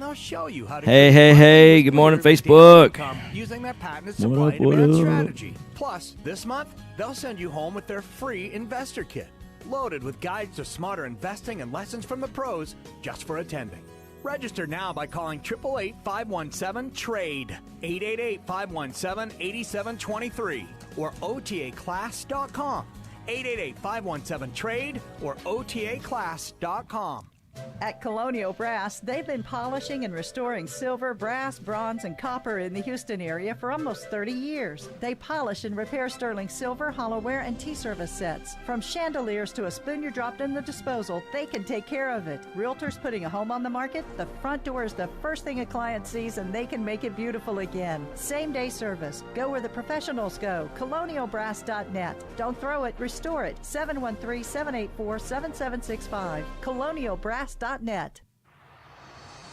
they'll show you how to Hey, good morning, Facebook. Using their patented supply and demand strategy. Plus, this month, they'll send you home with their free investor kit, loaded with guides to smarter investing and lessons from the pros just for attending. Register now by calling 888-517-TRADE, 888-517-8723, or otaclass.com, 888-517-TRADE, or otaclass.com. At Colonial Brass, they've been polishing and restoring silver, brass, bronze, and copper in the Houston area for almost 30 years. They polish and repair sterling silver, hollowware, and tea service sets. From chandeliers to a spoon you dropped in the disposal, they can take care of it. Realtors putting a home on the market, the front door is the first thing a client sees, and they can make it beautiful again. Same-day service. Go where the professionals go. ColonialBrass.net. Don't throw it, restore it. 713-784-7765. ColonialBrass.net. Are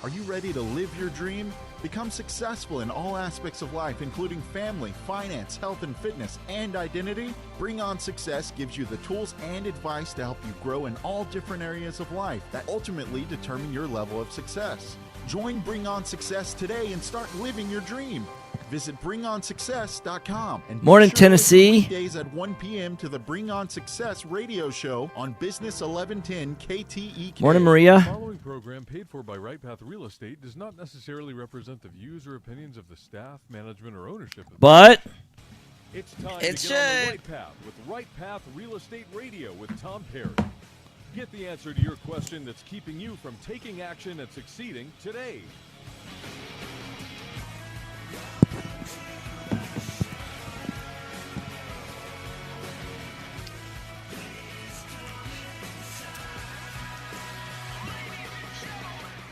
you ready to live your dream? Become successful in all aspects of life, including family, finance, health and fitness, and identity? Bring On Success gives you the tools and advice to help you grow in all different areas of life that ultimately determine your level of success. Join Bring On Success today and start living your dream. Visit bringonsuccess.com. And Morning, Tennessee. Weekdays at 1 p.m. to the Bring On Success radio show on Business 1110 KTEK. Morning, Maria. The following program, paid for by Right Path Real Estate, does not necessarily represent the views or opinions of the staff, management, or ownership of But It's time It to get on the should. right path with Right Path Real Estate Radio with Tom Perry. Get the answer to your question that's keeping you from taking action and succeeding today.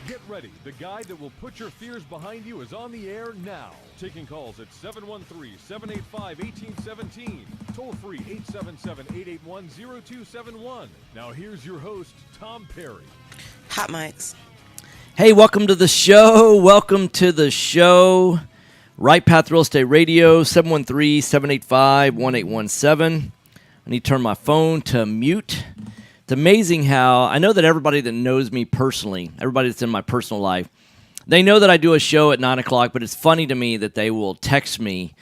Get ready. The guy that will put your fears behind you is on the air now. Taking calls at 713-785-1817. Toll free 877-881-0271. Now here's your host, Tom Perry. Hot mics. hey, welcome to the show. Welcome to the show. Right Path Real Estate Radio, 713-785-1817. I need to turn my phone to mute. It's amazing how I know that everybody that knows me personally, everybody that's in my personal life, they know that I do a show at 9 o'clock, but it's funny to me that they will text me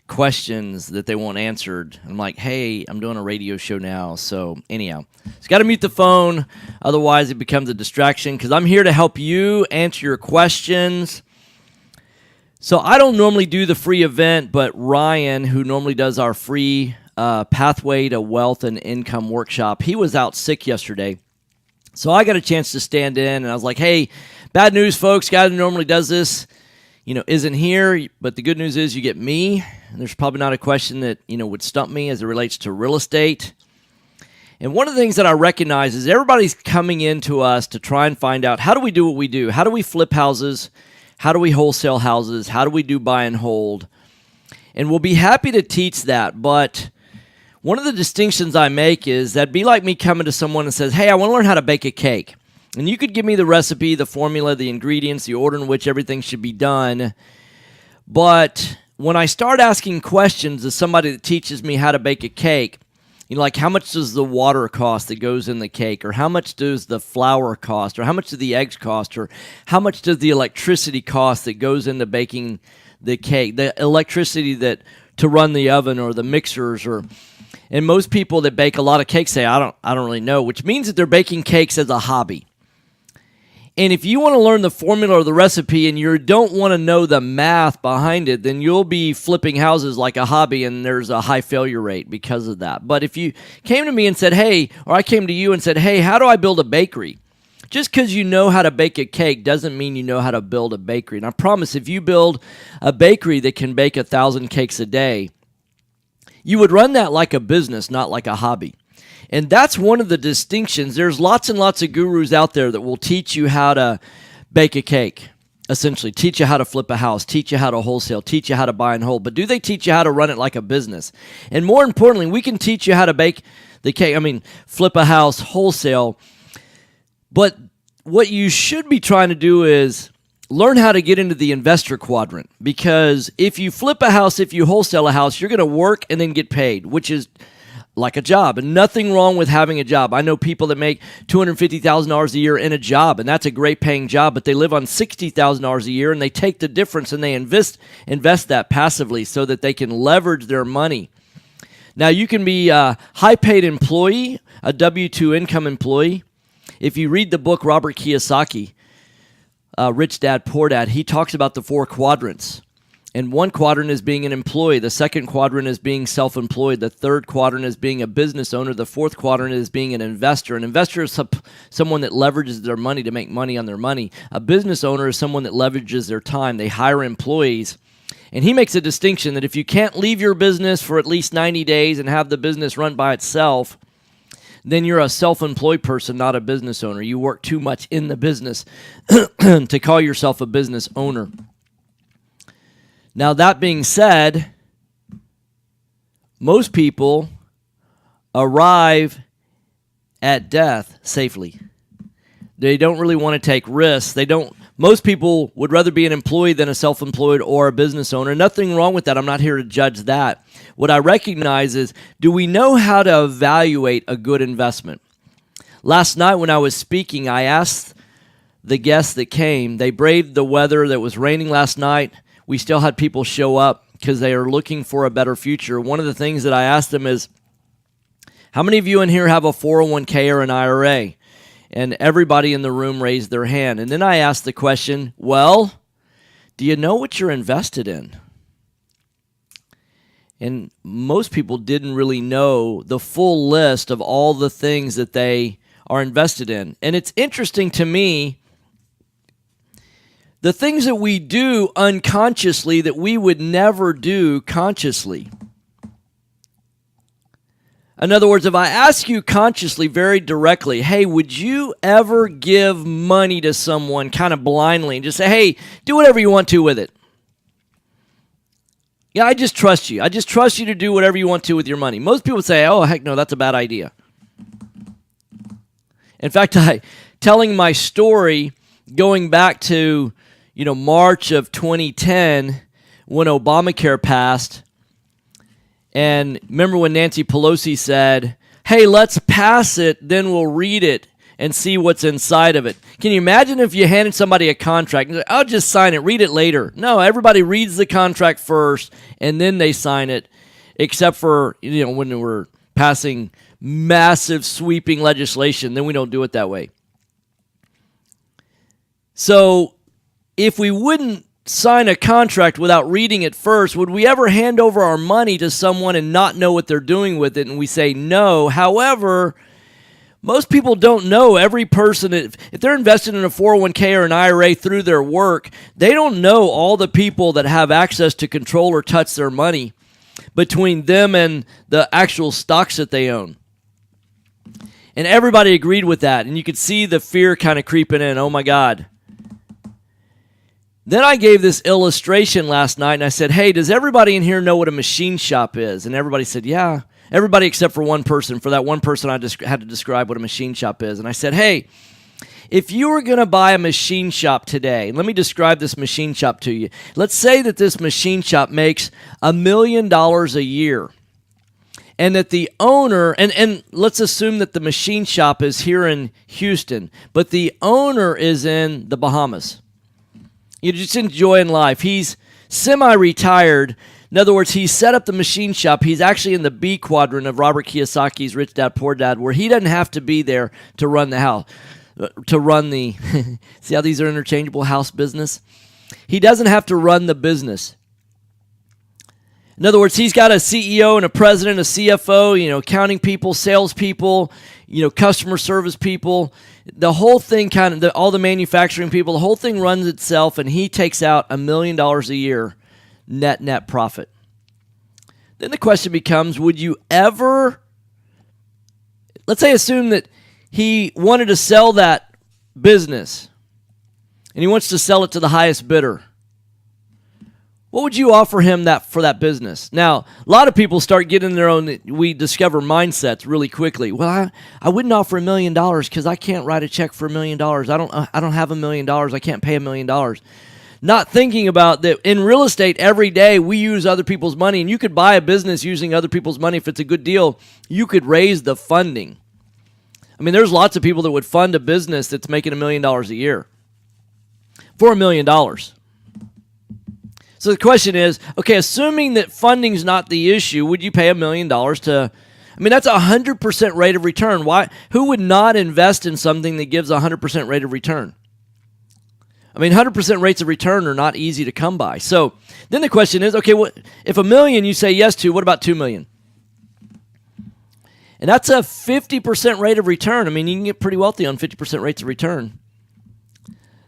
questions that they want answered. I'm like, hey, I'm doing a radio show now. So anyhow, it's got to mute the phone. Otherwise, it becomes a distraction because I'm here to help you answer your questions. So I don't normally do the free event, but Ryan, who normally does our free Pathway to Wealth and Income workshop, he was out sick yesterday. So I got a chance to stand in, and I was like, hey, bad news, folks. Guy who normally does this, isn't here. But the good news is you get me. And there's probably not a question that, would stump me as it relates to real estate. And one of the things that I recognize is everybody's coming into us to try and find out, how do we do what we do? How do we flip houses? How do we wholesale houses? How do we do buy and hold? And we'll be happy to teach that, but one of the distinctions I make is that'd be like me coming to someone and says, hey, I want to learn how to bake a cake. And you could give me the recipe, the formula, the ingredients, the order in which everything should be done. But when I start asking questions to somebody that teaches me how to bake a cake, like how much does the water cost that goes in the cake? Or how much does the flour cost? Or how much do the eggs cost? Or how much does the electricity cost that goes into baking the cake? The electricity that to run the oven or the mixers and most people that bake a lot of cakes say, I don't really know, which means that they're baking cakes as a hobby. And if you want to learn the formula or the recipe and you don't want to know the math behind it, then you'll be flipping houses like a hobby and there's a high failure rate because of that. But if you came to me and said, hey, or I came to you and said, hey, how do I build a bakery? Just because you know how to bake a cake doesn't mean you know how to build a bakery. And I promise if you build a bakery that can bake 1,000 cakes a day, you would run that like a business, not like a hobby. And that's one of the distinctions. There's lots and lots of gurus out there that will teach you how to bake a cake, essentially. Teach you how to flip a house, teach you how to wholesale, teach you how to buy and hold. But do they teach you how to run it like a business? And more importantly, we can teach you how to bake the cake, flip a house, wholesale. But what you should be trying to do is learn how to get into the investor quadrant, because if you flip a house, if you wholesale a house, you're going to work and then get paid, which is like a job. And nothing wrong with having a job. I know people that make $250,000 a year in a job, and that's a great paying job, but they live on $60,000 a year, and they take the difference and they invest that passively so that they can leverage their money. Now, you can be a high-paid employee, a W-2 income employee. If you read the book Robert Kiyosaki, Rich Dad, Poor Dad, he talks about the 4 quadrants. And one quadrant is being an employee. The second quadrant is being self-employed. The third quadrant is being a business owner. The fourth quadrant is being an investor. An investor is someone that leverages their money to make money on their money. A business owner is someone that leverages their time. They hire employees. And he makes a distinction that if you can't leave your business for at least 90 days and have the business run by itself, then you're a self-employed person, not a business owner. You work too much in the business to call yourself a business owner. Now, that being said, most people arrive at death safely. They don't really want to take risks. Most people would rather be an employee than a self-employed or a business owner. Nothing wrong with that. I'm not here to judge that. What I recognize is, do we know how to evaluate a good investment? Last night when I was speaking, I asked the guests that came, they braved the weather that was raining last night. We still had people show up because they are looking for a better future. One of the things that I asked them is, how many of you in here have a 401k or an IRA? And everybody in the room raised their hand. And then I asked the question, well, do you know what you're invested in? And most people didn't really know the full list of all the things that they are invested in. And it's interesting to me, the things that we do unconsciously that we would never do consciously. In other words, if I ask you consciously, very directly, hey, would you ever give money to someone kind of blindly and just say, hey, do whatever you want to with it? Yeah, I just trust you. I just trust you to do whatever you want to with your money. Most people say, oh, heck no, that's a bad idea. In fact, telling my story going back to March of 2010 when Obamacare passed. And remember when Nancy Pelosi said, hey, let's pass it, then we'll read it and see what's inside of it. Can you imagine if you handed somebody a contract and said, I'll just sign it, read it later? No, everybody reads the contract first and then they sign it, except for when we're passing massive sweeping legislation, then we don't do it that way. So if we wouldn't sign a contract without reading it first, would we ever hand over our money to someone and not know what they're doing with it? And we say no. However, most people don't know. Every person, if they're invested in a 401k or an IRA through their work, they don't know all the people that have access to control or touch their money between them and the actual stocks that they own. And everybody agreed with that. And you could see the fear kind of creeping in. Oh my God. Then I gave this illustration last night, and I said, hey, does everybody in here know what a machine shop is? And everybody said, yeah. Everybody except for one person. For that one person, I just had to describe what a machine shop is. And I said, hey, if you were going to buy a machine shop today, let me describe this machine shop to you. Let's say that this machine shop makes $1 million a year. And that the owner, and let's assume that the machine shop is here in Houston, but the owner is in the Bahamas. You're just enjoying life. He's semi-retired. In other words, he set up the machine shop. He's actually in the B quadrant of Robert Kiyosaki's Rich Dad, Poor Dad, where he doesn't have to be there to run the house, to run the, see how these are interchangeable, house business? He doesn't have to run the business. In other words, he's got a CEO and a president, a CFO, accounting people, sales people, customer service people. The whole thing all the manufacturing people, the whole thing runs itself, and he takes out $1 million a year net profit. Then the question becomes, would you ever, let's say assume that he wanted to sell that business, and he wants to sell it to the highest bidder. What would you offer him for that business? Now, a lot of people start getting their own, we discover mindsets really quickly. Well, I wouldn't offer $1 million because I can't write a check for $1 million. I don't have $1 million. I can't pay $1 million. not thinking about that in real estate every day we use other people's money, and you could buy a business using other people's money. If it's a good deal, you could raise the funding. I mean, there's lots of people that would fund a business that's making $1 million a year for $1 million. So the question is, okay, assuming that funding's not the issue, would you pay $1 million to, I mean, that's a 100% rate of return. Why? Who would not invest in something that gives a 100% rate of return? I mean, 100% rates of return are not easy to come by. So then the question is, okay, what if $1 million you say yes to, what about $2 million? And that's a 50% rate of return. I mean, you can get pretty wealthy on 50% rates of return.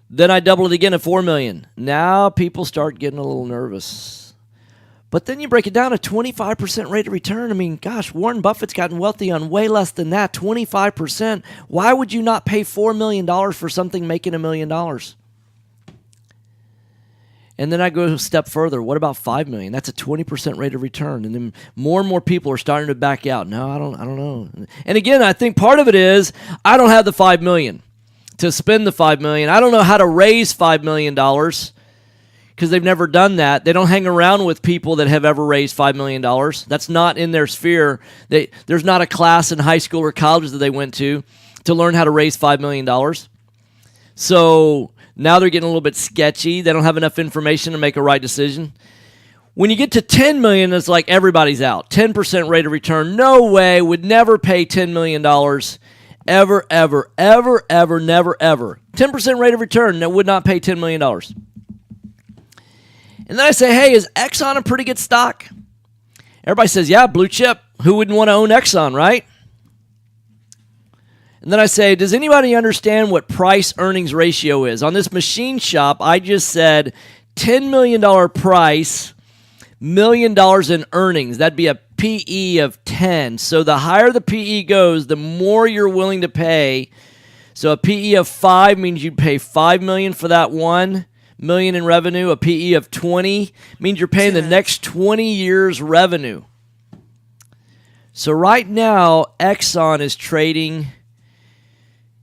Then I double it again at $4 million. Now people start getting a little nervous. But then you break it down to 25% rate of return. I mean, gosh, Warren Buffett's gotten wealthy on way less than that, 25%. Why would you not pay $4 million for something making $1 million? And then I go a step further. What about $5 million? That's a 20% rate of return. And then more and more people are starting to back out. No, I don't know. And again, I think part of it is I don't have the $5 million to spend the $5 million. I don't know how to raise $5 million because they've never done that. They don't hang around with people that have ever raised $5 million. That's not in their sphere. There's not a class in high school or college that they went to learn how to raise $5 million. So now they're getting a little bit sketchy. They don't have enough information to make a right decision. When you get to $10 million, it's like everybody's out. 10% rate of return. No way. Would never pay $10 million. Ever, ever, ever, ever, never, ever. 10% rate of return that would not pay $10 million. And then I say, hey, is Exxon a pretty good stock? Everybody says, yeah, blue chip. Who wouldn't want to own Exxon, right? And then I say, does anybody understand what price-earnings ratio is? On this machine shop, I just said $10 million price, $1 million in earnings. That'd be a PE of 10. So the higher the PE goes, the more you're willing to pay. So a PE of 5 means you'd pay $5 million for that $1 million in revenue. A PE of 20 means you're paying the next 20 years' revenue. So right now, Exxon is trading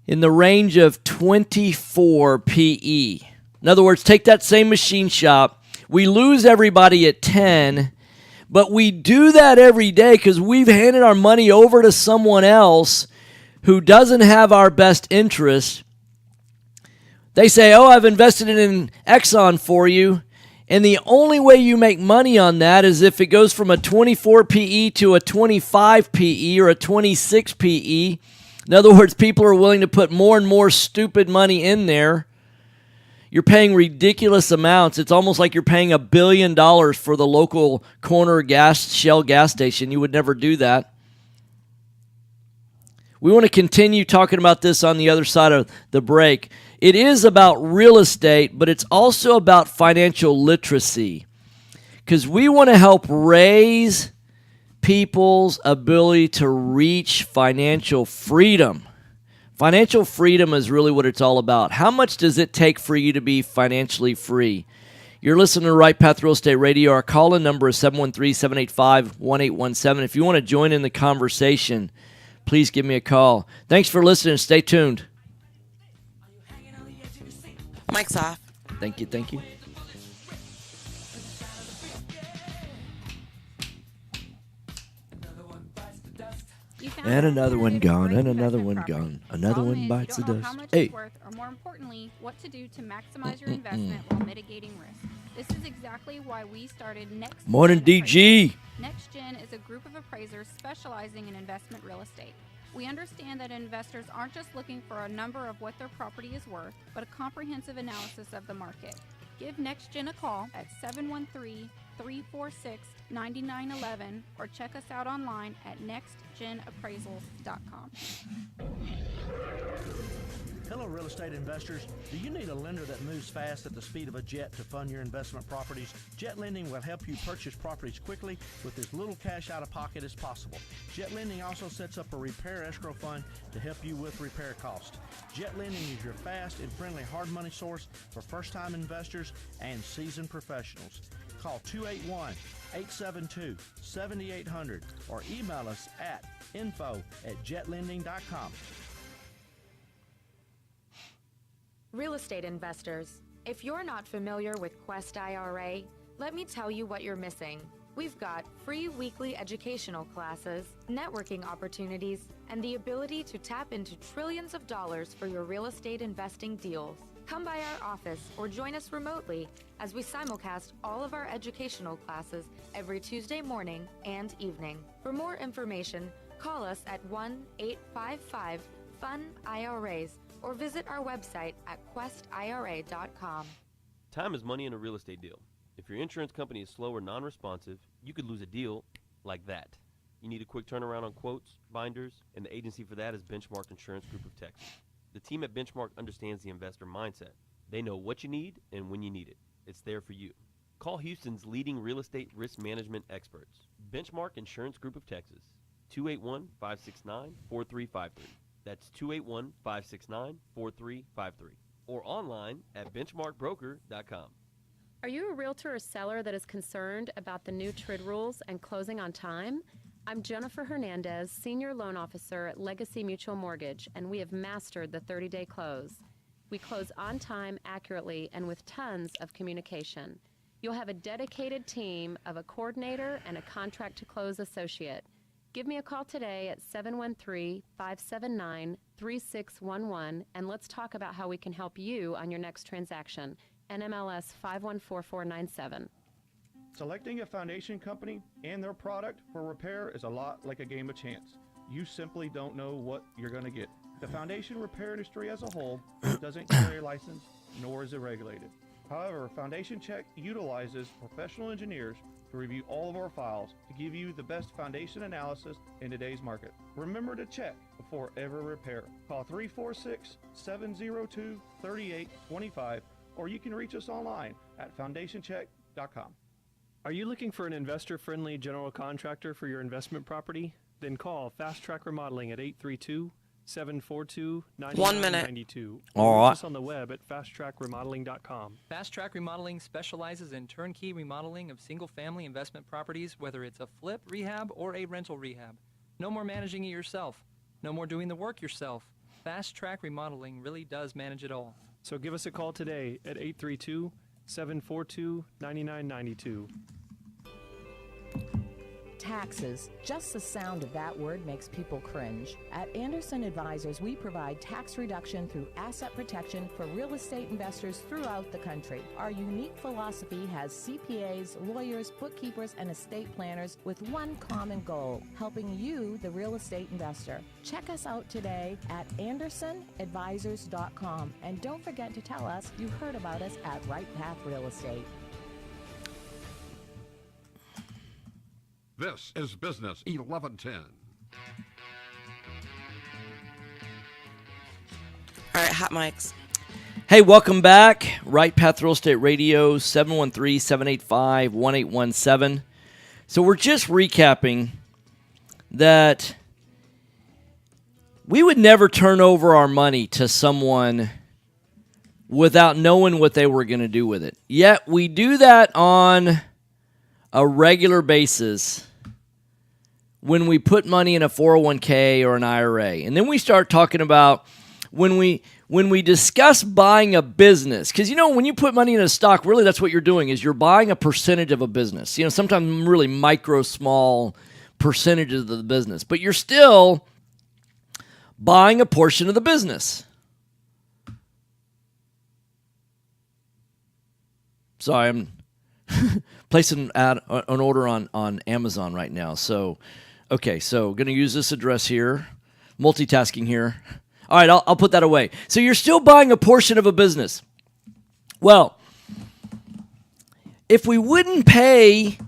in the range of 24 PE. In other words, take that same machine shop. We lose everybody at 10, but we do that every day because we've handed our money over to someone else who doesn't have our best interest. They say, oh, I've invested it in Exxon for you, and the only way you make money on that is if it goes from a 24 PE to a 25 PE or a 26 PE. In other words, people are willing to put more and more stupid money in there. You're paying ridiculous amounts. It's almost like you're paying $1 billion for the local corner Shell gas station. You would never do that. We want to continue talking about this on the other side of the break. It is about real estate, but it's also about financial literacy because we want to help raise people's ability to reach financial freedom. Financial freedom is really what it's all about. How much does it take for you to be financially free? You're listening to Right Path Real Estate Radio. Our call-in number is 713-785-1817. If you want to join in the conversation, please give me a call. Thanks for listening. Stay tuned. Mic's off. Thank you. And another one gone, and another one gone. Another one bites the dust. How much it's worth, or more importantly, what to do to maximize your investment while mitigating risk. This is exactly why we started Next. Morning, DG. Next Gen is a group of appraisers specializing in investment real estate. We understand that investors aren't just looking for a number of what their property is worth, but a comprehensive analysis of the market. Give Next Gen a call at 713-346-9911 or check us out online at nextgenappraisals.com. Hello, real estate investors. Do you need a lender that moves fast at the speed of a jet to fund your investment properties? Jet Lending will help you purchase properties quickly with as little cash out of pocket as possible. Jet Lending also sets up a repair escrow fund to help you with repair costs. Jet Lending is your fast and friendly hard money source for first-time investors and seasoned professionals. Call 281-872-7800 or email us at info@jetlending.com. Real estate investors, If you're not familiar with Quest IRA, let me tell you what you're missing. We've got free weekly educational classes, networking opportunities, and the ability to tap into trillions of dollars for your real estate investing deals. Come by our office or join us remotely as we simulcast all of our educational classes every Tuesday morning and evening. For more information, call us at 1-855-FUN-IRAs or visit our website at questira.com. Time is money in a real estate deal. If your insurance company is slow or non-responsive, you could lose a deal like that. You need a quick turnaround on quotes, binders, and the agency for that is Benchmark Insurance Group of Texas. The team at Benchmark understands the investor mindset. They know what you need and when you need it. It's there for you. Call Houston's leading real estate risk management experts, Benchmark Insurance Group of Texas, 281-569-4353. That's 281-569-4353. Or online at benchmarkbroker.com. Are you a realtor or seller that is concerned about the new TRID rules and closing on time? I'm Jennifer Hernandez, Senior Loan Officer at Legacy Mutual Mortgage, and we have mastered the 30-day close. We close on time, accurately, and with tons of communication. You'll have a dedicated team of a coordinator and a contract-to-close associate. Give me a call today at 713-579-3611, and let's talk about how we can help you on your next transaction. NMLS 514497. Selecting a foundation company and their product for repair is a lot like a game of chance. You simply don't know what you're going to get. The foundation repair industry as a whole doesn't carry a license, nor is it regulated. However, Foundation Check utilizes professional engineers to review all of our files to give you the best foundation analysis in today's market. Remember to check before every repair. Call 346-702-3825, or you can reach us online at foundationcheck.com. Are you looking for an investor-friendly general contractor for your investment property? Then call Fast Track Remodeling at 832-742-9992. 1 minute. All right. Reach us on the web at fasttrackremodeling.com. Fast Track Remodeling specializes in turnkey remodeling of single-family investment properties, whether it's a flip, rehab, or a rental rehab. No more managing it yourself. No more doing the work yourself. Fast Track Remodeling really does manage it all. So give us a call today at 832-742-9992. Taxes. Just the sound of that word makes people cringe. At Anderson Advisors, we provide tax reduction through asset protection for real estate investors throughout the country. Our unique philosophy has CPAs, lawyers, bookkeepers, and estate planners with one common goal, helping you, the real estate investor. Check us out today at AndersonAdvisors.com, and don't forget to tell us you heard about us at Right Path Real Estate. This is Business 1110. All right, hot mics. Hey, welcome back. Right Path Real Estate Radio, 713-785-1817. So we're just recapping that we would never turn over our money to someone without knowing what they were going to do with it. Yet we do that on a regular basis when we put money in a 401k or an IRA. And then we start talking about when we discuss buying a business, because, you know, when you put money in a stock, really that's what you're doing is you're buying a percentage of a business. You know, sometimes really micro, small percentages of the business, but you're still buying a portion of the business. Sorry, I'm placing an order on Amazon right now. So, okay, so going to use this address here, multitasking here. All right, I'll put that away. So you're still buying a portion of a business. Well, if we wouldn't pay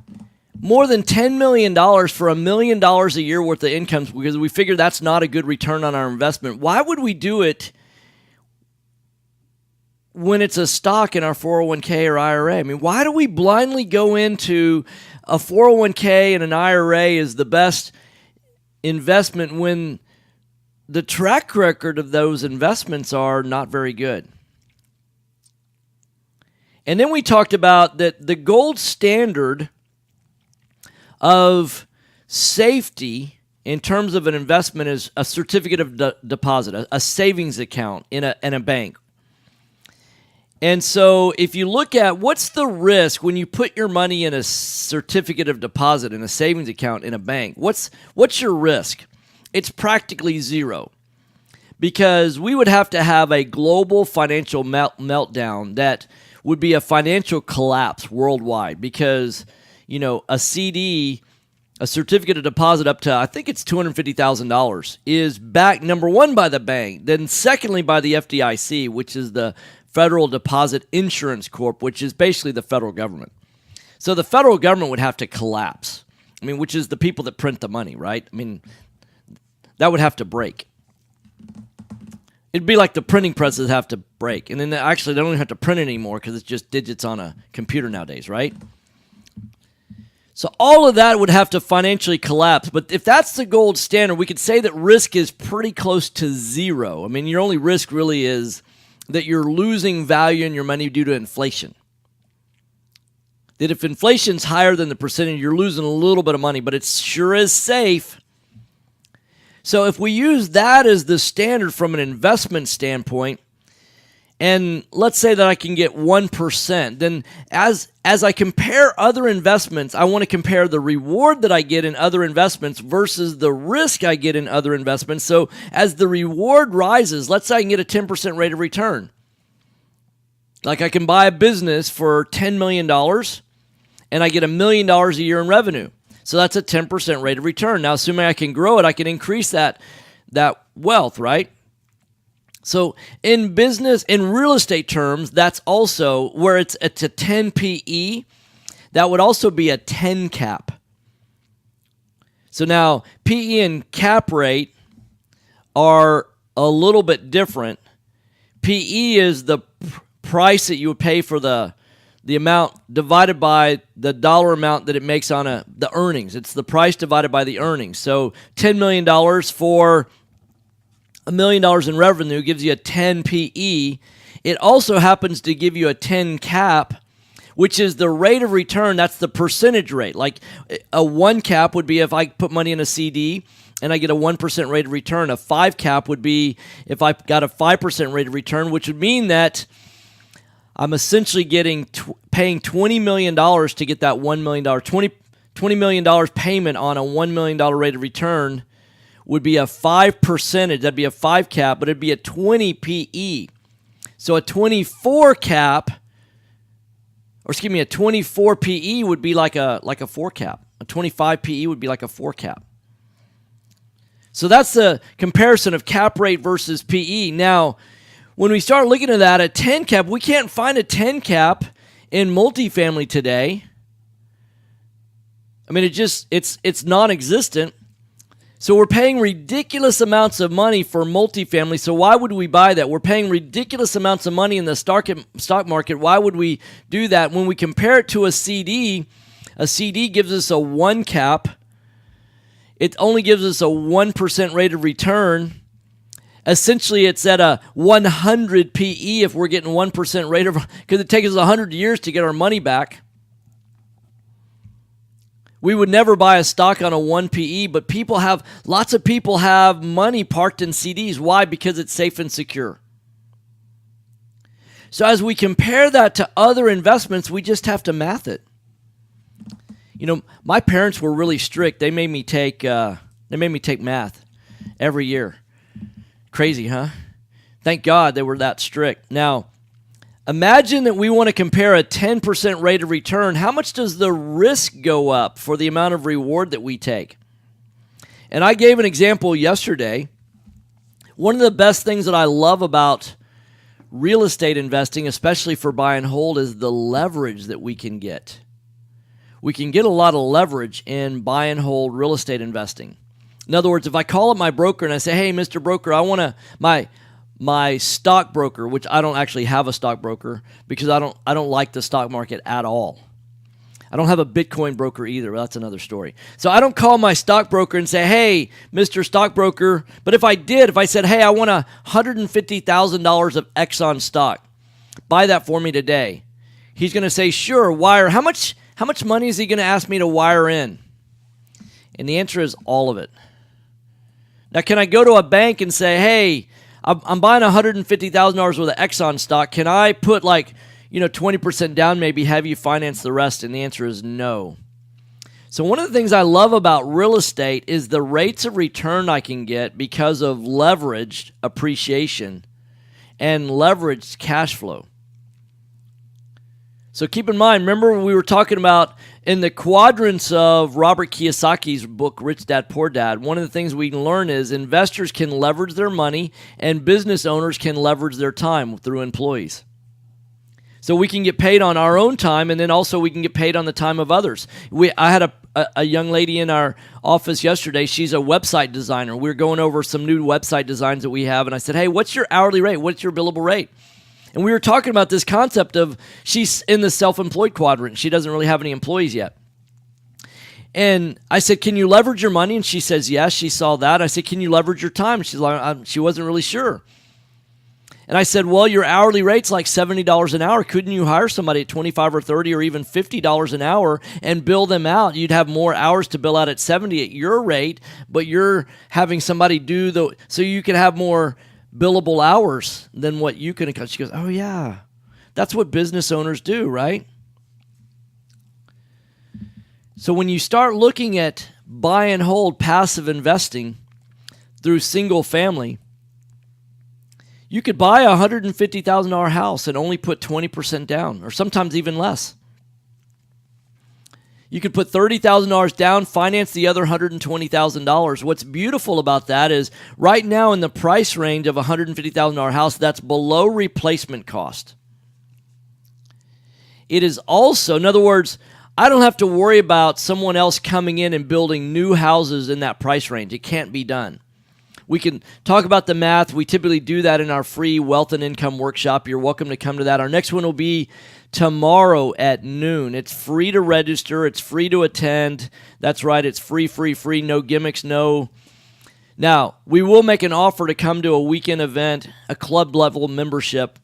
more than $10 million for $1 million a year worth of income because we figure that's not a good return on our investment, why would we do it when it's a stock in our 401k or IRA? I mean, why do we blindly go into a 401k and an IRA is the best investment when the track record of those investments are not very good? And then we talked about that the gold standard of safety in terms of an investment is a certificate of deposit, a savings account in a bank. And so if you look at what's the risk when you put your money in a certificate of deposit in a savings account in a bank, what's your risk? It's practically zero, because we would have to have a global financial meltdown that would be a financial collapse worldwide, because, a CD, a certificate of deposit up to, I think it's $250,000, is backed, number one, by the bank, then secondly by the FDIC, which is the Federal Deposit Insurance Corp, which is basically the federal government. So the federal government would have to collapse. Which is the people that print the money, right? That would have to break. It'd be like the printing presses have to break. And then actually they don't even have to print it anymore because it's just digits on a computer nowadays, right? So all of that would have to financially collapse. But if that's the gold standard, we could say that risk is pretty close to zero. Your only risk really is that you're losing value in your money due to inflation. That if inflation's higher than the percentage, you're losing a little bit of money, but it sure is safe. So if we use that as the standard from an investment standpoint, and let's say that I can get 1%, then as I compare other investments, I want to compare the reward that I get in other investments versus the risk I get in other investments. So as the reward rises, let's say I can get a 10% rate of return. Like I can buy a business for $10 million and I get $1 million a year in revenue. So that's a 10% rate of return. Now, assuming I can grow it, I can increase that wealth, right? So in business, in real estate terms, that's also where it's a 10 PE. That would also be a 10 cap. So now PE and cap rate are a little bit different. PE is the price that you would pay for the amount divided by the dollar amount that it makes on the earnings. It's the price divided by the earnings. So $10 million for $1 million in revenue gives you a 10 PE. It also happens to give you a 10 cap, which is the rate of return. That's the percentage rate. Like a 1 cap would be if I put money in a CD and I get a 1% rate of return. A 5 cap would be if I got a 5% rate of return, which would mean that I'm essentially paying $20 million to get that $1 million. $20 million payment on a $1 million rate of return would be a 5%. That'd be a 5 cap, but it'd be a 20 PE. So a 24 cap, or excuse me, a 24 PE would be like a 4 cap. A 25 PE would be like a 4 cap. So that's the comparison of cap rate versus PE. Now, when we start looking at that, a 10 cap, we can't find a 10 cap in multifamily today. It's non-existent. So we're paying ridiculous amounts of money for multifamily. So why would we buy that? We're paying ridiculous amounts of money in the stock market. Why would we do that? When we compare it to a CD gives us a 1 cap. It only gives us a 1% rate of return. Essentially, it's at a 100 PE if we're getting 1% rate of, because it takes us 100 years to get our money back. We would never buy a stock on a 1 PE, but lots of people have money parked in CDs. Why? Because it's safe and secure. So as we compare that to other investments, we just have to math it. My parents were really strict. They made me take math every year. Crazy, huh? Thank God they were that strict. Now, imagine that we want to compare a 10% rate of return. How much does the risk go up for the amount of reward that we take? And I gave an example yesterday. One of the best things that I love about real estate investing, especially for buy and hold, is the leverage that we can get. We can get a lot of leverage in buy and hold real estate investing. In other words, if I call up my broker and I say, hey, Mr. Broker, I want my stockbroker, which I don't actually have a stockbroker because I don't like the stock market at all. I don't have a Bitcoin broker either, but that's another story. So I don't call my stockbroker and say, hey, Mr. Stockbroker, but if I said, hey, I want $150,000 of Exxon stock, buy that for me today. He's going to say, sure, wire. How much money is he going to ask me to wire in? And the answer is all of it. Now, can I go to a bank and say, hey, I'm buying $150,000 worth of Exxon stock. Can I put 20% down, maybe have you finance the rest? And the answer is no. So one of the things I love about real estate is the rates of return I can get because of leveraged appreciation and leveraged cash flow. So keep in mind, remember we were talking about in the quadrants of Robert Kiyosaki's book, Rich Dad, Poor Dad, one of the things we can learn is investors can leverage their money and business owners can leverage their time through employees. So we can get paid on our own time, and then also we can get paid on the time of others. I had a young lady in our office yesterday. She's a website designer. We were going over some new website designs that we have, and I said, hey, what's your hourly rate? What's your billable rate? And we were talking about this concept of she's in the self-employed quadrant. She doesn't really have any employees yet. And I said, can you leverage your money? And she says, yes, she saw that. I said, can you leverage your time? She's like, she wasn't really sure. And I said, well, your hourly rate's like $70 an hour. Couldn't you hire somebody at $25 or $30 or even $50 an hour and bill them out? You'd have more hours to bill out at $70 at your rate, but you're having somebody so you could have more billable hours than what you can. She goes, oh yeah, that's what business owners do, right? So when you start looking at buy and hold passive investing through single family, you could buy a $150,000 house and only put 20% down, or sometimes even less. You could put $30,000 down, finance the other $120,000. What's beautiful about that is right now in the price range of a $150,000 house, that's below replacement cost. It is also, in other words, I don't have to worry about someone else coming in and building new houses in that price range. It can't be done. We can talk about the math. We typically do that in our free wealth and income workshop. You're welcome to come to that. Our next one will be tomorrow at noon. It's free to register. It's free to attend. That's right. It's free. No gimmicks, no. Now, we will make an offer to come to a weekend event, a club level membership.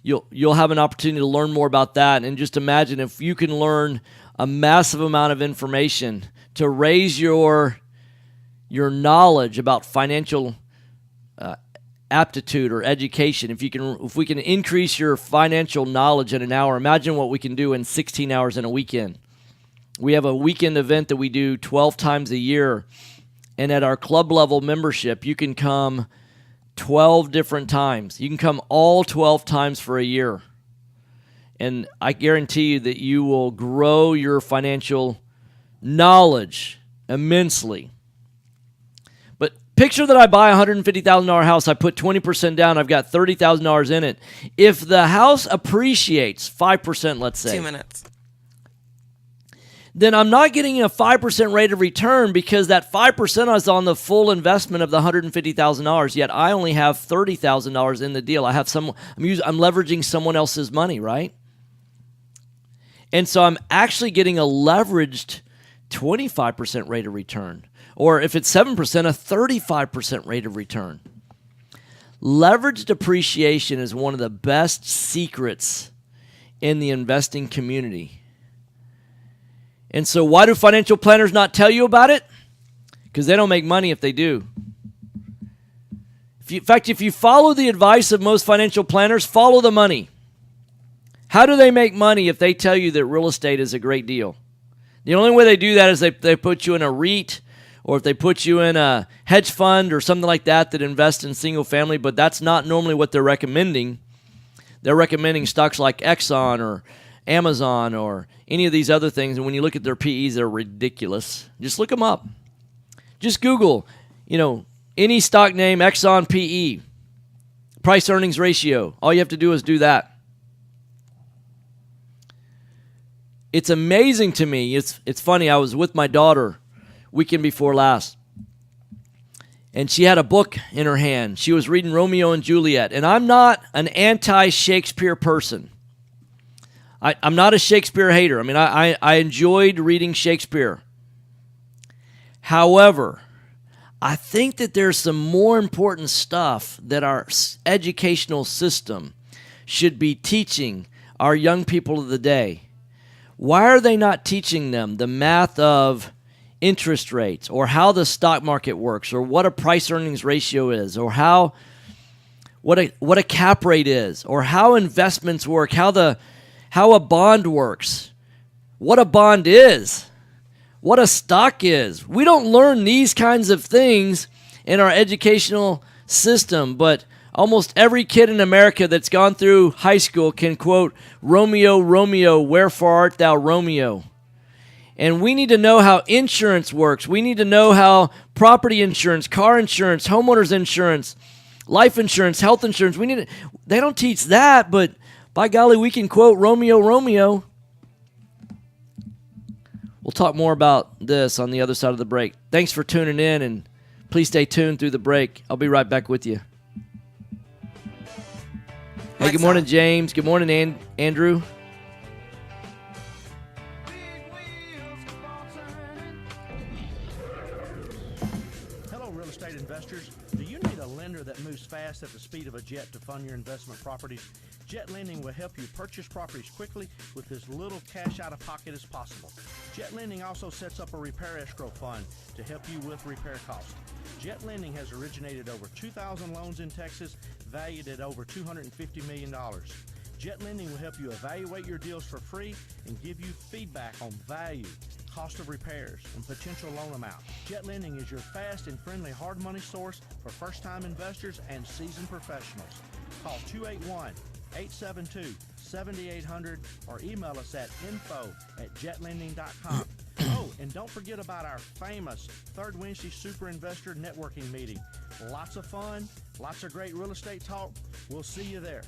You'll have an opportunity to learn more about that. And just imagine if you can learn a massive amount of information to raise your knowledge about financial aptitude or education. If we can increase your financial knowledge in an hour, imagine what we can do in 16 hours in a weekend. We have a weekend event that we do 12 times a year, and at our club level membership, you can come 12 different times. You can come all 12 times for a year. And I guarantee you that you will grow your financial knowledge immensely. Picture that I buy a $150,000 house, I put 20% down, I've got $30,000 in it. If the house appreciates 5%, let's say. 2 minutes. Then I'm not getting a 5% rate of return because that 5% is on the full investment of the $150,000, yet I only have $30,000 in the deal. I'm leveraging someone else's money, right? And so I'm actually getting a leveraged 25% rate of return. Or if it's 7%, a 35% rate of return. Leveraged appreciation is one of the best secrets in the investing community. And so why do financial planners not tell you about it? Because they don't make money if they do. In fact, if you follow the advice of most financial planners, follow the money. How do they make money if they tell you that real estate is a great deal? The only way they do that is they put you in a REIT, or if they put you in a hedge fund or something like that invests in single family, but that's not normally what they're recommending. They're recommending stocks like Exxon or Amazon or any of these other things, and when you look at their PEs, they're ridiculous. Just look them up. Just Google, any stock name, Exxon PE, price earnings ratio. All you have to do is do that. It's amazing to me. It's funny. I was with my daughter weekend before last, and she had a book in her hand. She was reading Romeo and Juliet, and I'm not an anti-Shakespeare person. I'm not a Shakespeare hater. I mean, I enjoyed reading Shakespeare. However, I think that there's some more important stuff that our educational system should be teaching our young people of the day. Why are they not teaching them the math of interest rates, or how the stock market works, or what a price earnings ratio is, or how what a cap rate is, or how investments work, how a bond works, what a bond is, what a stock is. We don't learn these kinds of things in our educational system, but almost every kid in America that's gone through high school can quote, "Romeo, Romeo, wherefore art thou, Romeo?" And we need to know how insurance works. We need to know how property insurance, car insurance, homeowners insurance, life insurance, health insurance. They don't teach that, but by golly, we can quote Romeo, Romeo. We'll talk more about this on the other side of the break. Thanks for tuning in, and please stay tuned through the break. I'll be right back with you. Hey, good morning, James. Good morning, Andrew. Hello, real estate investors. Do you need a lender that moves fast at the speed of a jet to fund your investment properties? Jet Lending will help you purchase properties quickly with as little cash out of pocket as possible. Jet Lending also sets up a repair escrow fund to help you with repair costs. Jet Lending has originated over 2,000 loans in Texas, valued at over $250 million. Jet Lending will help you evaluate your deals for free and give you feedback on value, cost of repairs, and potential loan amount. Jet Lending is your fast and friendly hard money source for first-time investors and seasoned professionals. Call 281-872-7800 or email us at info@jetlending.com. Oh, and don't forget about our famous Third Wednesday Super Investor Networking Meeting. Lots of fun, lots of great real estate talk. We'll see you there.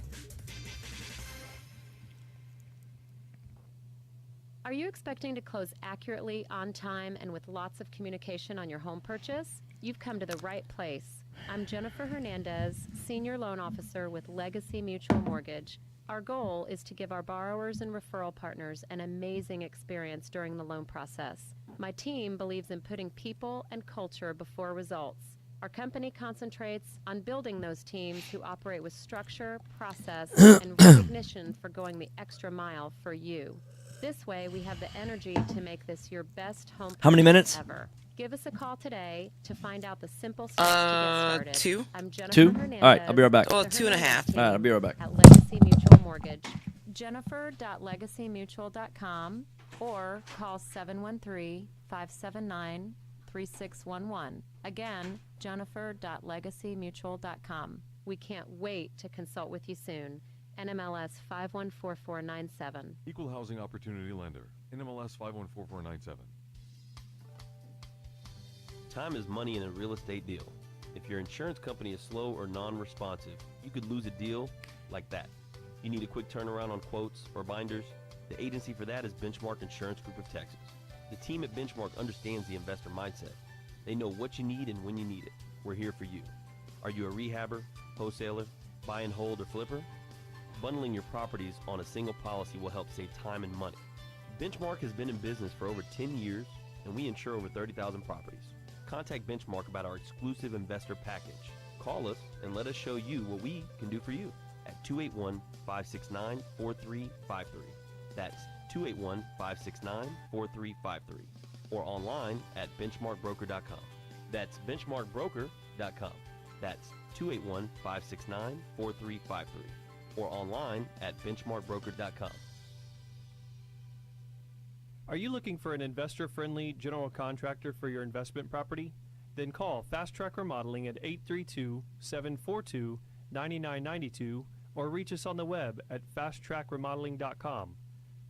Are you expecting to close accurately, on time, and with lots of communication on your home purchase? You've come to the right place. I'm Jennifer Hernandez, Senior Loan Officer with Legacy Mutual Mortgage. Our goal is to give our borrowers and referral partners an amazing experience during the loan process. My team believes in putting people and culture before results. Our company concentrates on building those teams who operate with structure, process, and recognition for going the extra mile for you. This way, we have the energy to make this your best home How many minutes? ever. Give us a call today to find out the simple steps to get started. 2. I'm Jennifer Two? Hernandez. All right, I'll be right back. Well, 2.5. All right, I'll be right back. At Legacy Mutual Mortgage. Jennifer.legacymutual.com or call 713-579-3611. Again, Jennifer.legacymutual.com. We can't wait to consult with you soon. NMLS 514497. Equal Housing Opportunity Lender. NMLS 514497. Time is money in a real estate deal. If your insurance company is slow or non-responsive, you could lose a deal like that. You need a quick turnaround on quotes or binders? The agency for that is Benchmark Insurance Group of Texas. The team at Benchmark understands the investor mindset. They know what you need and when you need it. We're here for you. Are you a rehabber, wholesaler, buy and hold, or flipper? Bundling your properties on a single policy will help save time and money. Benchmark has been in business for over 10 years, and we insure over 30,000 properties. Contact Benchmark about our exclusive investor package. Call us and let us show you what we can do for you at 281-569-4353. That's 281-569-4353. Or online at benchmarkbroker.com. That's benchmarkbroker.com. That's 281-569-4353. Or online at benchmarkbroker.com. Are you looking for an investor-friendly general contractor for your investment property? Then call Fast Track Remodeling at 832-742-9992 or reach us on the web at fasttrackremodeling.com.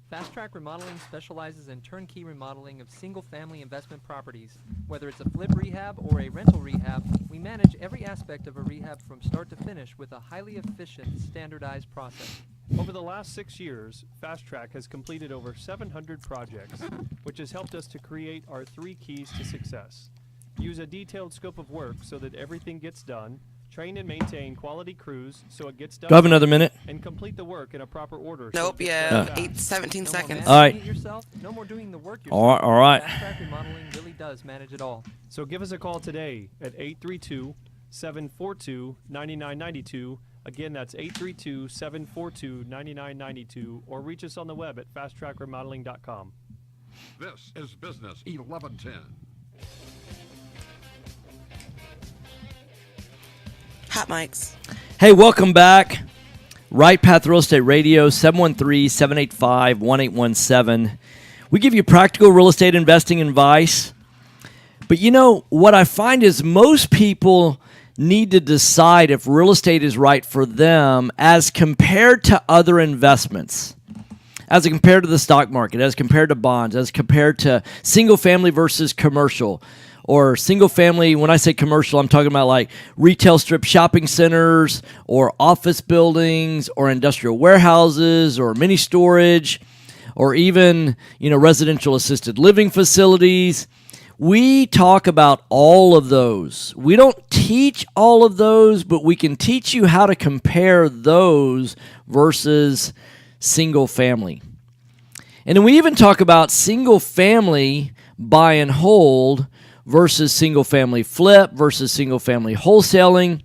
Fast Track Remodeling specializes in turnkey remodeling of single-family investment properties. Whether it's a flip rehab or a rental rehab, we manage every aspect of a rehab from start to finish with a highly efficient, standardized process. Over the last 6 years, Fast Track has completed over 700 projects, which has helped us to create our 3 keys to success. Use a detailed scope of work so that everything gets done. Train and maintain quality crews so it gets done. Do I have another minute? And complete the work in a proper order. Nope, yeah, 17 seconds. All right. No more doing the work yourself. All right. Fast Track Remodeling really does manage it all. So give us a call today at 832-742-9992. Again, that's 832-742-9992, or reach us on the web at fasttrackremodeling.com. This is Business 1110. Hot mics. Hey, welcome back. Right Path Real Estate Radio, 713-785-1817. We give you practical real estate investing advice. But you know, what I find is most people need to decide if real estate is right for them as compared to other investments, as compared to the stock market, as compared to bonds, as compared to single family versus commercial. Or single family, when I say commercial, I'm talking about like retail strip shopping centers or office buildings or industrial warehouses or mini storage or even, residential assisted living facilities. We talk about all of those. We don't teach all of those, but we can teach you how to compare those versus single family. And then we even talk about single family buy and hold versus single-family flip versus single-family wholesaling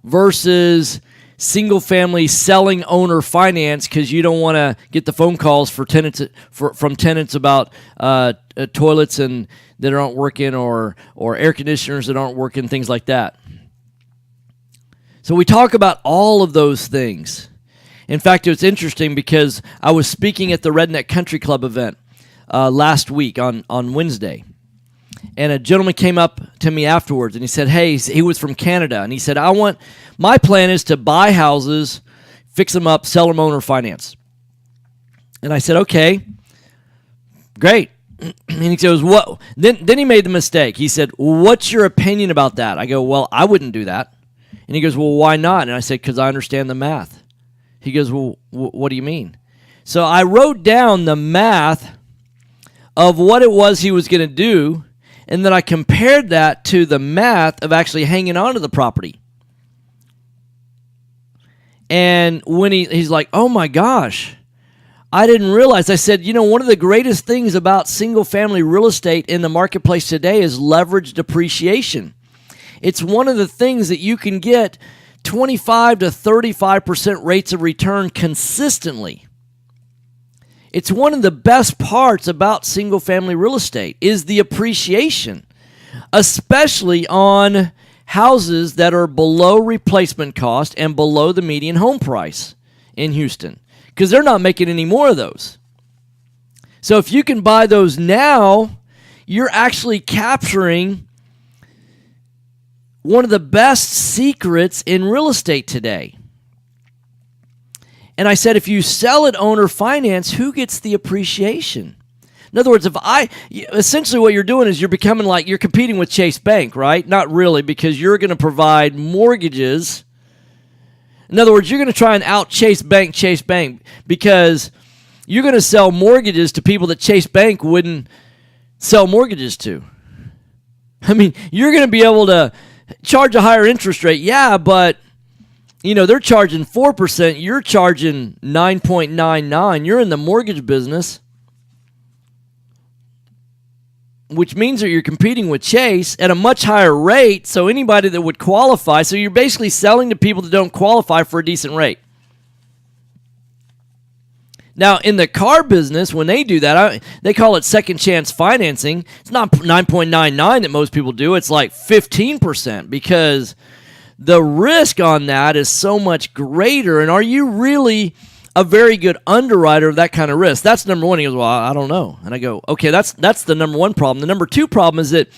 versus single-family selling owner finance because you don't want to get the phone calls from tenants about toilets and that aren't working or air conditioners that aren't working, things like that. So we talk about all of those things. In fact, it's interesting because I was speaking at the Redneck Country Club event last week on Wednesday. And a gentleman came up to me afterwards, and he said, hey, he was from Canada, and he said, my plan is to buy houses, fix them up, sell them owner finance. And I said, okay, great. And he goes, what? Then he made the mistake. He said, what's your opinion about that? I go, well, I wouldn't do that. And he goes, well, why not? And I said, because I understand the math. He goes, well, what do you mean? So I wrote down the math of what it was he was going to do, and then I compared that to the math of actually hanging on to the property. And when he's like, oh my gosh, I didn't realize. I said, one of the greatest things about single-family real estate in the marketplace today is leveraged depreciation. It's one of the things that you can get 25 to 35% rates of return consistently. It's one of the best parts about single-family real estate is the appreciation, especially on houses that are below replacement cost and below the median home price in Houston, because they're not making any more of those. So if you can buy those now, you're actually capturing one of the best secrets in real estate today. And I said, if you sell it owner finance, who gets the appreciation? In other words, essentially what you're doing is you're competing with Chase Bank, right? Not really, because you're going to provide mortgages. In other words, you're going to try and out Chase Bank, because you're going to sell mortgages to people that Chase Bank wouldn't sell mortgages to. I mean, you're going to be able to charge a higher interest rate, yeah, but they're charging 4%. You're charging 9.99. You're in the mortgage business, which means that you're competing with Chase at a much higher rate. So anybody that would qualify, so you're basically selling to people that don't qualify for a decent rate. Now, in the car business, when they do that, they call it second chance financing. It's not 9.99 that most people do. It's like 15% because the risk on that is so much greater. And are you really a very good underwriter of that kind of risk? That's number one. He goes, well, I don't know. And I go, okay, that's the number one problem. The number two problem is that,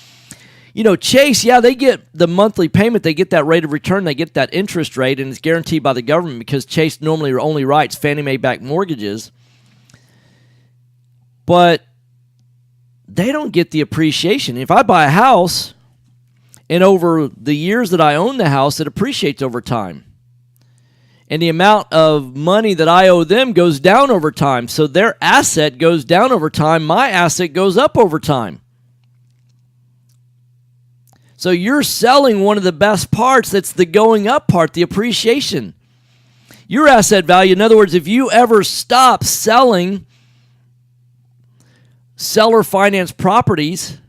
Chase, yeah, they get the monthly payment. They get that rate of return. They get that interest rate, and it's guaranteed by the government because Chase normally only writes Fannie Mae-backed mortgages. But they don't get the appreciation. If I buy a house, and over the years that I own the house, it appreciates over time. And the amount of money that I owe them goes down over time. So their asset goes down over time. My asset goes up over time. So you're selling one of the best parts. That's the going up part, the appreciation. Your asset value, in other words, if you ever stop selling seller finance properties,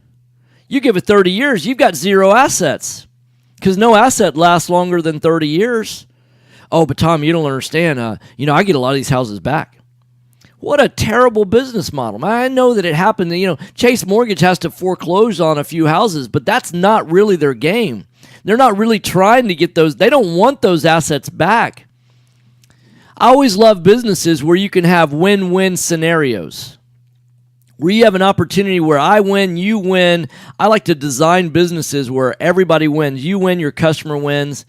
you give it 30 years, you've got zero assets because no asset lasts longer than 30 years. Oh, but Tom, you don't understand. I get a lot of these houses back. What a terrible business model. I know that it happened. Chase Mortgage has to foreclose on a few houses, but that's not really their game. They're not really trying to get those. They don't want those assets back. I always love businesses where you can have win-win scenarios, where you have an opportunity where I win, you win. I like to design businesses where everybody wins. You win, your customer wins.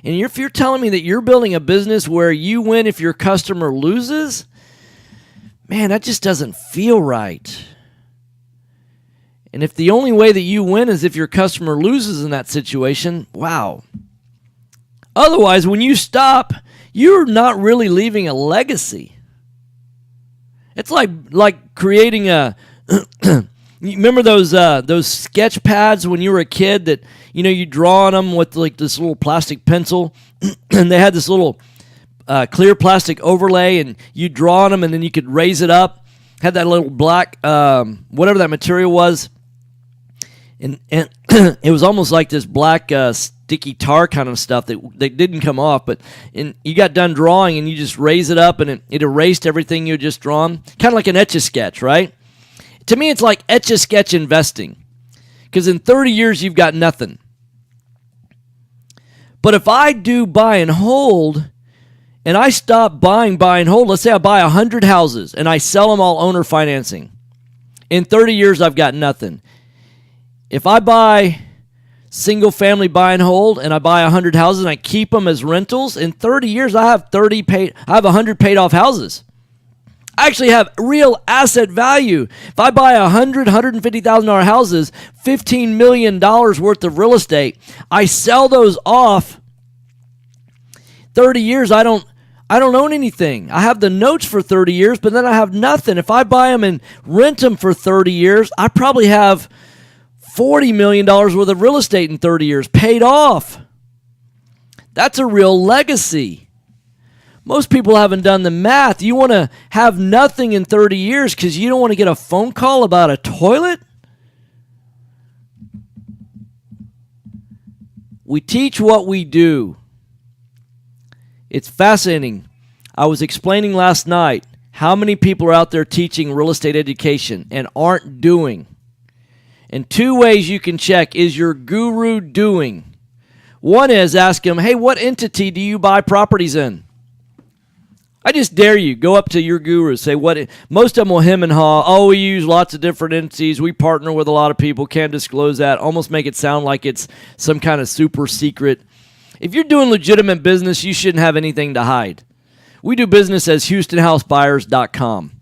And if you're telling me that you're building a business where you win if your customer loses, man, that just doesn't feel right. And if the only way that you win is if your customer loses in that situation, wow. Otherwise, when you stop, you're not really leaving a legacy. It's like creating a you remember those sketch pads when you were a kid that you draw on them with like this little plastic pencil, and they had this little clear plastic overlay, and you draw on them, and then you could raise it up. Had that little black whatever that material was, and it was almost like this black sticky tar kind of stuff that didn't come off. But you got done drawing, and you just raise it up, and it erased everything you had just drawn, kind of like an Etch-a-Sketch, right? To me, it's like Etch-a-Sketch investing, because in 30 years, you've got nothing. But if I do buy and hold, and I stop buying, buy and hold, let's say I buy 100 houses, and I sell them all owner financing. In 30 years, I've got nothing. If I buy single family buy and hold, and I buy 100 houses, and I keep them as rentals, in 30 years, I have 100 paid off houses. I actually have real asset value. If I buy $150,000 houses, $15 million worth of real estate, I sell those off. 30 years, I don't own anything. I have the notes for 30 years, but then I have nothing. If I buy them and rent them for 30 years, I probably have $40 million worth of real estate in 30 years paid off. That's a real legacy. Most people haven't done the math. You want to have nothing in 30 years because you don't want to get a phone call about a toilet? We teach what we do. It's fascinating. I was explaining last night how many people are out there teaching real estate education and aren't doing. And two ways you can check, is your guru doing? One is ask him, hey, what entity do you buy properties in? I just dare you, go up to your guru, say what. Most of them will hem and haw. Oh, we use lots of different entities. We partner with a lot of people. Can't disclose that. Almost make it sound like it's some kind of super secret. If you're doing legitimate business, you shouldn't have anything to hide. We do business as HoustonHouseBuyers.com.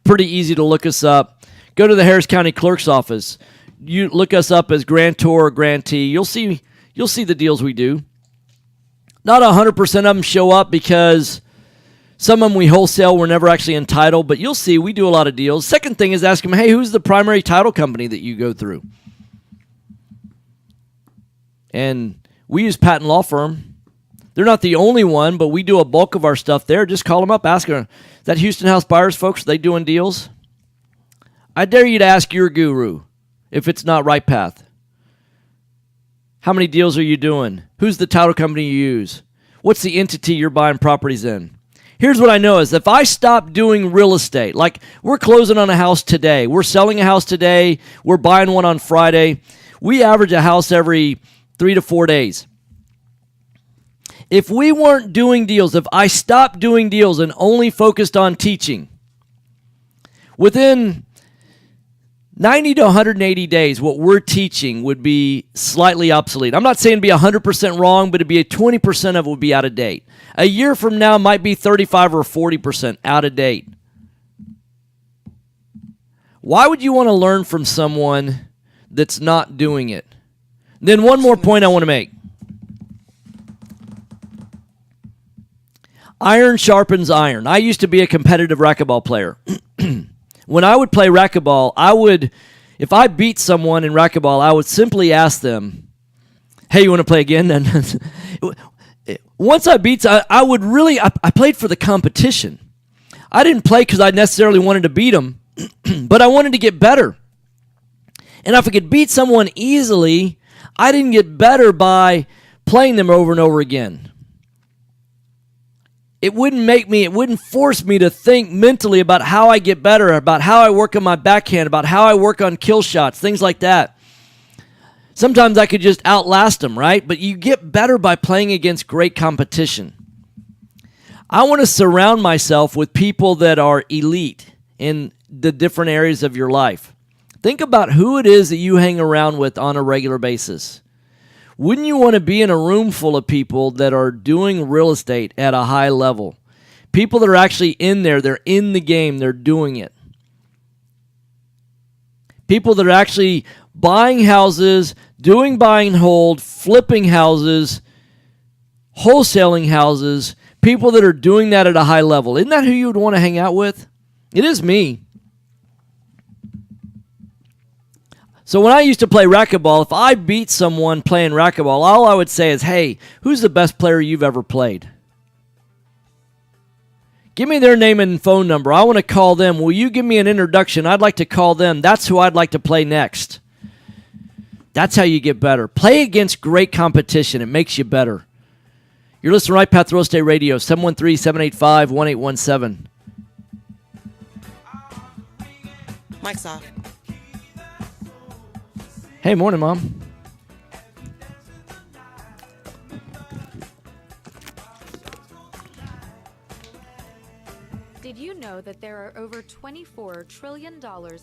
Pretty easy to look us up. Go to the Harris County Clerk's office. You look us up as grantor or grantee. You'll see the deals we do. Not 100% of them show up because some of them we wholesale. We're never actually entitled, but you'll see we do a lot of deals. Second thing is ask them, hey, who's the primary title company that you go through? And we use Patent Law Firm. They're not the only one, but we do a bulk of our stuff there. Just call them up, ask them, is that Houston House Buyers, folks? Are they doing deals? I dare you to ask your guru if it's not Right Path. How many deals are you doing? Who's the title company you use? What's the entity you're buying properties in? Here's what I know is if I stop doing real estate, like we're closing on a house today, we're selling a house today, we're buying one on Friday, we average a house every 3 to 4 days. If we weren't doing deals, if I stopped doing deals and only focused on teaching, within 90 to 180 days, what we're teaching would be slightly obsolete. I'm not saying it'd be 100% wrong, but it'd be 20% of it would be out of date. A year from now might be 35 or 40% out of date. Why would you want to learn from someone that's not doing it? Then one more point I want to make. Iron sharpens iron. I used to be a competitive racquetball player. When I would play racquetball, if I beat someone in racquetball, I would simply ask them, hey, you want to play again? And once I beat, I played for the competition. I didn't play because I necessarily wanted to beat them, but I wanted to get better. And if I could beat someone easily, I didn't get better by playing them over and over again. It wouldn't force me to think mentally about how I get better, about how I work on my backhand, about how I work on kill shots, things like that. Sometimes I could just outlast them, right? But you get better by playing against great competition. I want to surround myself with people that are elite in the different areas of your life. Think about who it is that you hang around with on a regular basis. Wouldn't you want to be in a room full of people that are doing real estate at a high level? People that are actually in there, they're in the game, they're doing it. People that are actually buying houses, doing buy and hold, flipping houses, wholesaling houses, people that are doing that at a high level. Isn't that who you would want to hang out with? It is me. So when I used to play racquetball, if I beat someone playing racquetball, all I would say is, hey, who's the best player you've ever played? Give me their name and phone number. I want to call them. Will you give me an introduction? I'd like to call them. That's who I'd like to play next. That's how you get better. Play against great competition. It makes you better. You're listening to Right Path Real Estate Radio, 713-785-1817. Mike's off. Hey, morning, Mom. Did you know that there are over $24 trillion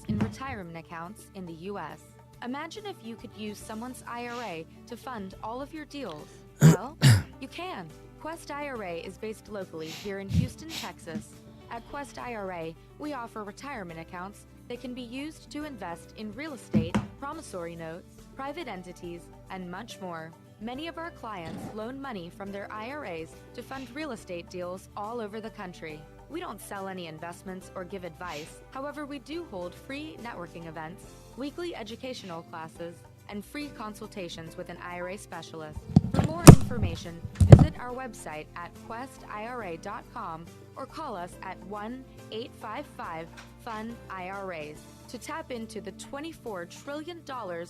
in retirement accounts in the U.S.? Imagine if you could use someone's IRA to fund all of your deals. Well, you can. Quest IRA is based locally here in Houston, Texas. At Quest IRA, we offer retirement accounts that can be used to invest in real estate, promissory notes, private entities, and much more. Many of our clients loan money from their IRAs to fund real estate deals all over the country. We don't sell any investments or give advice. However, we do hold free networking events, weekly educational classes, and free consultations with an IRA specialist. For more information, visit our website at questira.com or call us at 1-855-FUN-IRAs. To tap into the $24 trillion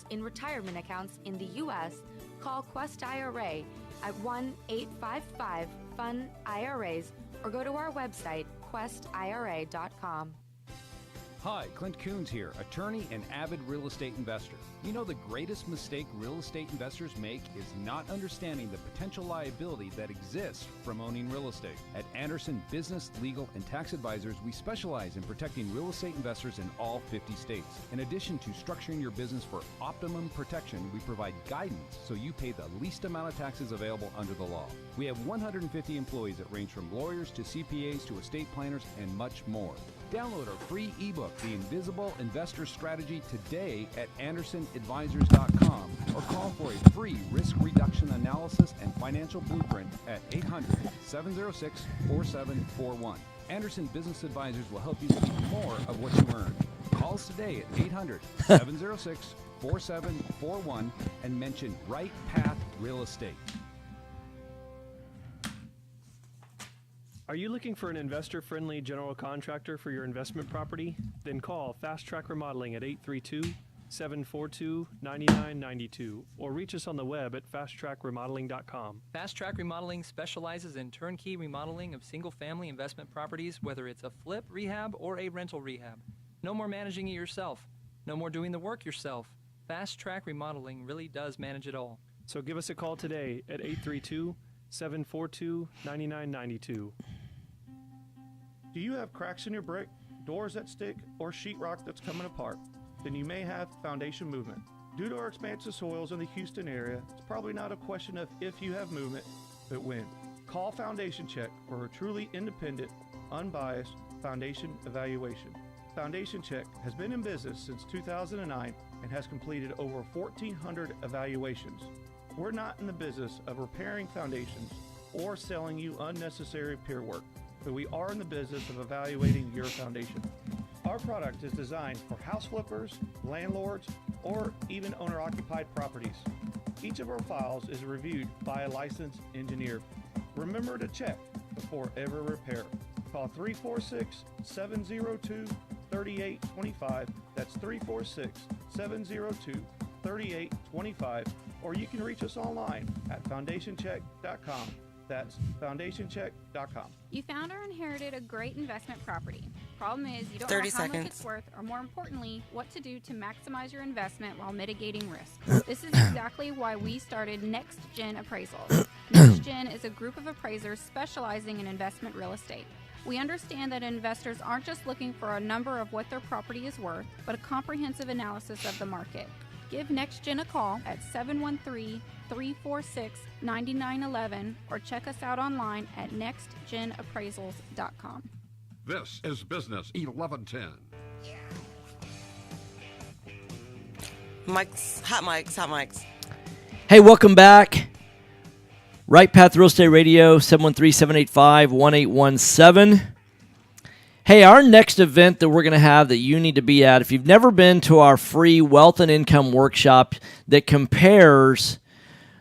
in retirement accounts in the U.S., call Quest IRA at 1-855-FUN-IRAs or go to our website, questira.com. Hi, Clint Coons here, attorney and avid real estate investor. You know the greatest mistake real estate investors make is not understanding the potential liability that exists from owning real estate. At Anderson Business, Legal, and Tax Advisors, we specialize in protecting real estate investors in all 50 states. In addition to structuring your business for optimum protection, we provide guidance so you pay the least amount of taxes available under the law. We have 150 employees that range from lawyers to CPAs to estate planners and much more. Download our free ebook, The Invisible Investor Strategy, today at AndersonAdvisors.com or call for a free risk reduction analysis and financial blueprint at 800-706-4741. Anderson Business Advisors will help you keep more of what you earn. Call us today at 800-706-4741 and mention Right Path Real Estate. Are you looking for an investor-friendly general contractor for your investment property? Then call Fast Track Remodeling at 832-742-9992 or reach us on the web at fasttrackremodeling.com. Fast Track Remodeling specializes in turnkey remodeling of single-family investment properties, whether it's a flip, rehab, or a rental rehab. No more managing it yourself. No more doing the work yourself. Fast Track Remodeling really does manage it all. So give us a call today at 832-742-9992. Do you have cracks in your brick, doors that stick, or sheetrock that's coming apart? Then you may have foundation movement. Due to our expansive soils in the Houston area, it's probably not a question of if you have movement, but when. Call Foundation Check for a truly independent, unbiased foundation evaluation. Foundation Check has been in business since 2009 and has completed over 1,400 evaluations. We're not in the business of repairing foundations or selling you unnecessary peer work, but we are in the business of evaluating your foundation. Our product is designed for house flippers, landlords, or even owner-occupied properties. Each of our files is reviewed by a licensed engineer. Remember to check before ever repair. Call 346-702-3825. That's 346-702-3825. Or you can reach us online at foundationcheck.com. That's foundationcheck.com. You found or inherited a great investment property. Problem is, you don't 30 know how much seconds. it's worth, or more importantly, what to do to maximize your investment while mitigating risk. This is exactly why we started Next Gen Appraisals. Next Gen is a group of appraisers specializing in investment real estate. We understand that investors aren't just looking for a number of what their property is worth, but a comprehensive analysis of the market. Give Next Gen a call at 713-346-9911 or check us out online at nextgenappraisals.com. This is Business 1110. Mics, hot mics. Hey, welcome back. Right Path Real Estate Radio, 713-785-1817. Hey, our next event that we're going to have that you need to be at, if you've never been to our free wealth and income workshop that compares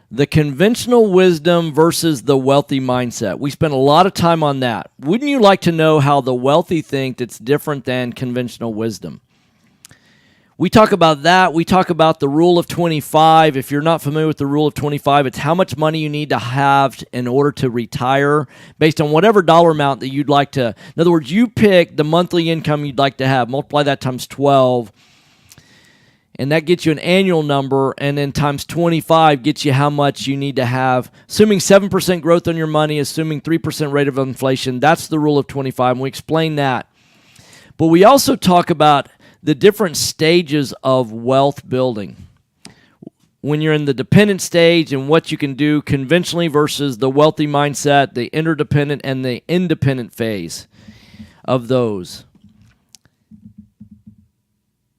the conventional wisdom versus the wealthy mindset. We spent a lot of time on that. Wouldn't you like to know how the wealthy think that's different than conventional wisdom? We talk about that. We talk about the rule of 25. If you're not familiar with the rule of 25, it's how much money you need to have in order to retire based on whatever dollar amount that you'd like to. In other words, you pick the monthly income you'd like to have, multiply that times 12, and that gets you an annual number, and then times 25 gets you how much you need to have. Assuming 7% growth on your money, assuming 3% rate of inflation, that's the rule of 25, and we explain that. But we also talk about the different stages of wealth building. When you're in the dependent stage and what you can do conventionally versus the wealthy mindset, the interdependent and the independent phase of those.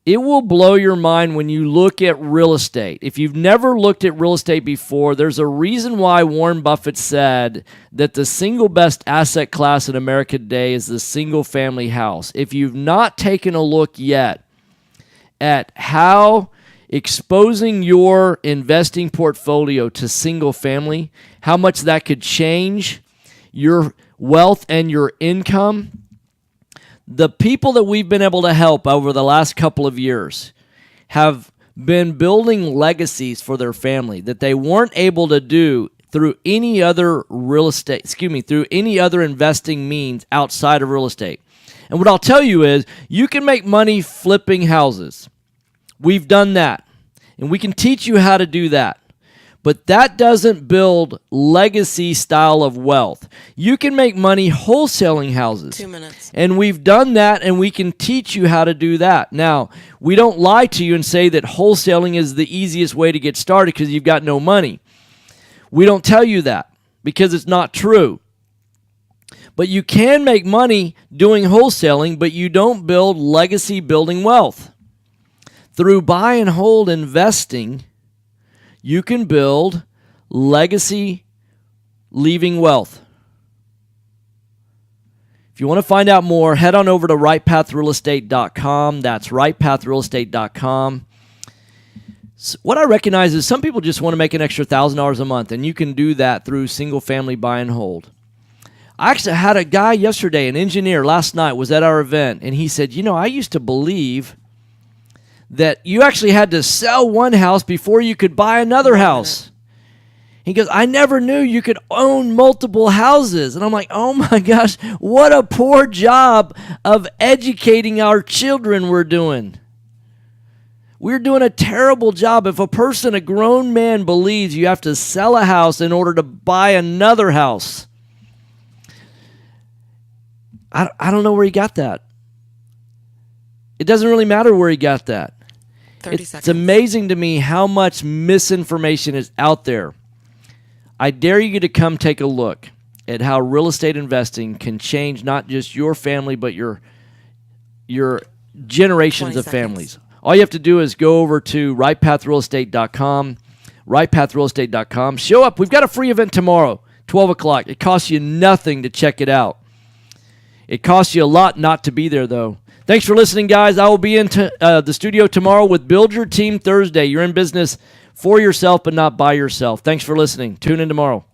It will blow your mind when you look at real estate. If you've never looked at real estate before, there's a reason why Warren Buffett said that the single best asset class in America today is the single family house. If you've not taken a look yet at how exposing your investing portfolio to single family, how much that could change your wealth and your income, the people that we've been able to help over the last couple of years have been building legacies for their family that they weren't able to do through any other through any other investing means outside of real estate. And what I'll tell you is you can make money flipping houses. We've done that, and we can teach you how to do that. But that doesn't build legacy style of wealth. You can make money wholesaling houses. 2 minutes. And we've done that, and we can teach you how to do that. Now, we don't lie to you and say that wholesaling is the easiest way to get started because you've got no money. We don't tell you that because it's not true. But you can make money doing wholesaling, but you don't build legacy building wealth. Through buy and hold investing, you can build legacy leaving wealth. If you want to find out more, head on over to rightpathrealestate.com. That's rightpathrealestate.com. So what I recognize is some people just want to make an extra $1,000 a month, and you can do that through single-family buy and hold. I actually had a guy yesterday, an engineer, last night was at our event, and he said, I used to believe that you actually had to sell one house before you could buy another house. He goes, I never knew you could own multiple houses. And I'm like, oh my gosh, what a poor job of educating our children we're doing. We're doing a terrible job. If a grown man, believes you have to sell a house in order to buy another house, I don't know where he got that. It doesn't really matter where he got that. It's amazing to me how much misinformation is out there. I dare you to come take a look at how real estate investing can change not just your family, but your generations of families. All you have to do is go over to rightpathrealestate.com, rightpathrealestate.com. Show up. We've got a free event tomorrow, 12 o'clock. It costs you nothing to check it out. It costs you a lot not to be there, though. Thanks for listening, guys. I will be in the studio tomorrow with Build Your Team Thursday. You're in business for yourself, but not by yourself. Thanks for listening. Tune in tomorrow.